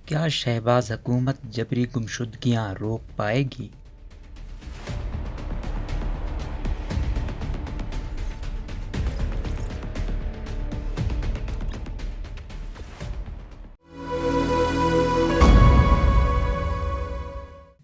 کیا شہباز حکومت جبری گمشدگیاں روک پائے گی؟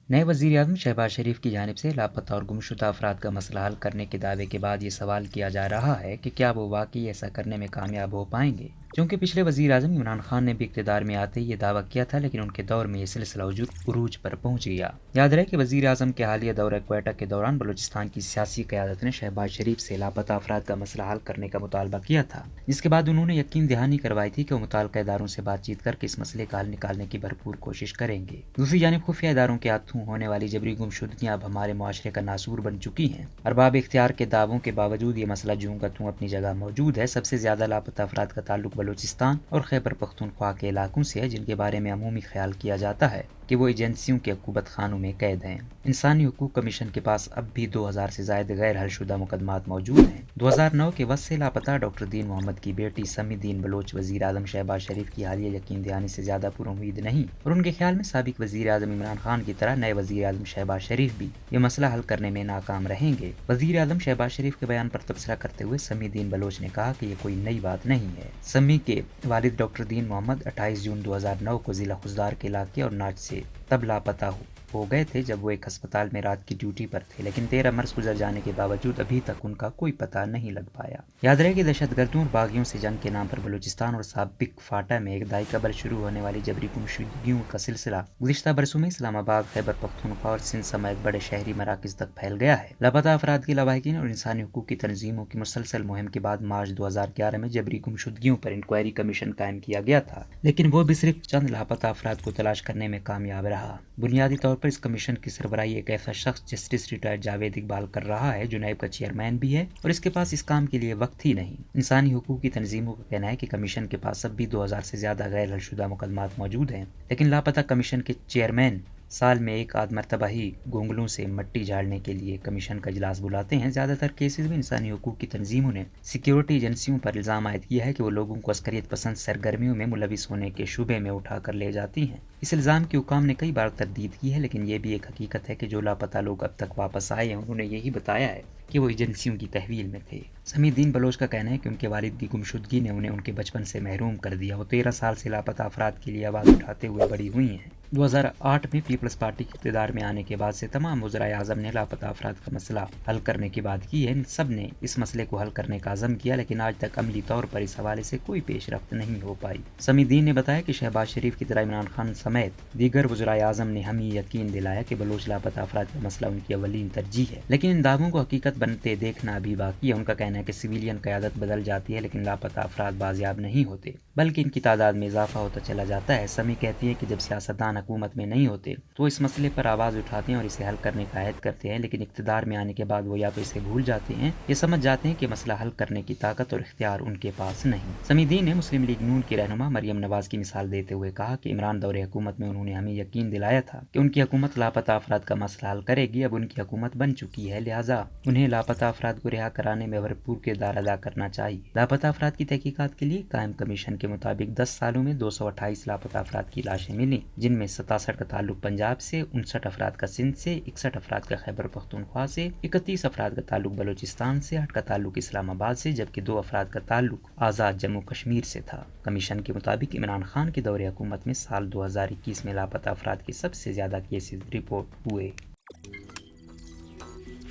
نئے وزیر اعظم شہباز شریف کی جانب سے لاپتہ اور گمشدہ افراد کا مسئلہ حل کرنے کے دعوے کے بعد یہ سوال کیا جا رہا ہے کہ کیا وہ واقعی ایسا کرنے میں کامیاب ہو پائیں گے؟ چونکہ پچھلے وزیر اعظم عمران خان نے بھی اقتدار میں آتے ہی یہ دعویٰ کیا تھا، لیکن ان کے دور میں یہ سلسلہ عروج پر پہنچ گیا۔ یاد رہے کہ وزیر اعظم کے حالیہ دورہ کوئٹہ کے دوران بلوچستان کی سیاسی قیادت نے شہباز شریف سے لاپتہ افراد کا مسئلہ حل کرنے کا مطالبہ کیا تھا، جس کے بعد انہوں نے یقین دہانی کروائی تھی کہ وہ متعلقہ اداروں سے بات چیت کر کے اس مسئلے کا حل نکالنے کی بھرپور کوشش کریں گے۔ دوسری جانب خفیہ اداروں کے ہاتھوں ہونے والی جبری گمشدگیاں اب ہمارے معاشرے کا ناسور بن چکی ہیں۔ ارباب اختیار کے دعووں کے باوجود یہ مسئلہ جوں کا توں اپنی جگہ موجود ہے۔ سب سے زیادہ لاپتہ افراد کا تعلق بلوچستان اور خیبر پختونخوا کے علاقوں سے ہے، جن کے بارے میں عمومی خیال کیا جاتا ہے کہ وہ ایجنسیوں کے عقوبت خانوں میں قید ہیں۔ انسانی حقوق کمیشن کے پاس اب بھی 2000 سے زائد غیر حل شدہ مقدمات موجود ہیں۔ 2009 کے وقت سے لاپتہ ڈاکٹر دین محمد کی بیٹی سمی دین بلوچ وزیر اعظم شہباز شریف کی حالیہ یقین دہانی سے زیادہ پر امید نہیں، اور ان کے خیال میں سابق وزیر اعظم عمران خان کی طرح نئے وزیر اعظم شہباز شریف بھی یہ مسئلہ حل کرنے میں ناکام رہیں گے۔ وزیر اعظم شہباز شریف کے بیان پر تبصرہ کرتے ہوئے سمی دین بلوچ نے کہا کہ یہ کوئی نئی بات نہیں ہے۔ سمی کے والد ڈاکٹر دین محمد 28 جون 2009 کو ضلع خضدار کے علاقے اور ناچ سے تب لاپتہ ہو گئے تھے جب وہ ایک ہسپتال میں رات کی ڈیوٹی پر تھے، لیکن 13 مرض گزر جانے کے باوجود ابھی تک ان کا کوئی پتہ نہیں لگ پایا۔ یاد رہے کہ دہشت گردوں اور باغیوں سے جنگ کے نام پر بلوچستان اور سابق فاٹا میں ایک دہائی قبل شروع ہونے والی جبری گمشدگیوں کا سلسلہ گزشتہ برسوں میں اسلام آباد، خیبر پختونخوا اور سندھ سمیت بڑے شہری مراکز تک پھیل گیا ہے۔ لاپتہ افراد کے لواحقین اور انسانی حقوق کی تنظیموں کی مسلسل مہم کے بعد مارچ 2011 میں جبری گمشدگیوں پر انکوائری کمیشن قائم کیا گیا تھا، لیکن وہ بھی صرف چند لاپتہ افراد کو تلاش کرنے میں کامیاب رہا۔ بنیادی طور پر اس کمیشن کی سربراہی ایک ایسا شخص جسٹس ریٹائرڈ جاوید اقبال کر رہا ہے، جو نیب کا چیئرمین بھی ہے، اور اس کے پاس اس کام کے لیے وقت ہی نہیں۔ انسانی حقوق کی تنظیموں کا کہنا ہے کہ کمیشن کے پاس اب بھی 2000 سے زیادہ غیر حل شدہ مقدمات موجود ہیں، لیکن لاپتہ کمیشن کے چیئرمین سال میں ایک آدھ مرتبہ ہی گونگلوں سے مٹی جھاڑنے کے لیے کمیشن کا اجلاس بلاتے ہیں۔ زیادہ تر کیسز میں انسانی حقوق کی تنظیموں نے سیکیورٹی ایجنسیوں پر الزام عائد کیا ہے کہ وہ لوگوں کو عسکریت پسند سرگرمیوں میں ملوث ہونے کے شبے میں اٹھا کر لے جاتی ہیں۔ اس الزام کی حکام نے کئی بار تردید کی ہے، لیکن یہ بھی ایک حقیقت ہے کہ جو لاپتہ لوگ اب تک واپس آئے ہیں، انہوں نے یہی بتایا ہے کہ وہ ایجنسیوں کی تحویل میں تھے۔ سمی دین بلوچ کا کہنا ہے کہ ان کے والد کی گمشدگی نے انہیں ان کے بچپن سے محروم کر دیا۔ وہ 13 سال سے لاپتہ افراد کے لیے آواز اٹھاتے ہوئے بڑی ہوئی ہیں۔ 2008 میں پیپلز پارٹی کے اقتدار میں آنے کے بعد سے تمام وزرائے اعظم نے لاپتہ افراد کا مسئلہ حل کرنے کی بات کی ہے۔ ان سب نے اس مسئلے کو حل کرنے کا عزم کیا، لیکن آج تک عملی طور پر اس حوالے سے کوئی پیش رفت نہیں ہو پائی۔ سمی دین نے بتایا کہ شہباز شریف کی طرح عمران خان سمیت دیگر وزرائے اعظم نے ہمیں یقین دلایا کہ بلوچ لاپتہ افراد کا مسئلہ ان کی اولین ترجیح ہے، لیکن ان دعووں کو حقیقت بنتے دیکھنا ابھی باقی ہے۔ ان کا کہنا ہے کہ سویلین قیادت بدل جاتی ہے، لیکن لاپتہ افراد بازیاب نہیں ہوتے، بلکہ ان کی تعداد میں اضافہ ہوتا چلا جاتا ہے۔ سمی کہتی ہے کہ جب سیاستدان حکومت میں نہیں ہوتے تو اس مسئلے پر آواز اٹھاتے ہیں اور اسے حل کرنے کا عہد کرتے ہیں، لیکن اقتدار میں آنے کے بعد وہ یا تو اسے بھول جاتے ہیں یا سمجھ جاتے ہیں کہ مسئلہ حل کرنے کی طاقت اور اختیار ان کے پاس نہیں۔ سمی دین نے مسلم لیگ نون کی رہنما مریم نواز کی مثال دیتے ہوئے کہا کہ عمران دور حکومت میں انہوں نے ہمیں یقین دلایا تھا کہ ان کی حکومت لاپتہ افراد کا مسئلہ حل کرے گی۔ اب ان کی حکومت بن چکی ہے، لہٰذا انہیں لاپتہ افراد کو رہا کرانے میں بھرپور کردار ادا کرنا چاہیے۔ لاپتہ افراد کی تحقیقات کے لیے قائم کمیشن کے مطابق 10 سالوں میں 228 لاپتہ افراد کی لاشیں ملیں، جن میں 67 کا تعلق پنجاب سے، 59 افراد کا سندھ سے، 61 افراد کا خیبر پختونخوا سے، 31 افراد کا تعلق بلوچستان سے، 8 کا تعلق اسلام آباد سے، جبکہ 2 افراد کا تعلق آزاد جموں کشمیر سے تھا۔ کمیشن کے مطابق عمران خان کے دور حکومت میں سال 2021 میں لاپتہ افراد کے سب سے زیادہ کیسز رپورٹ ہوئے۔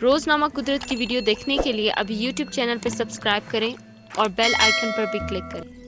روزنامہ قدرت کی ویڈیو دیکھنے کے لیے ابھی یوٹیوب چینل پر سبسکرائب کریں اور بیل آئیکن پر بھی کلک کریں۔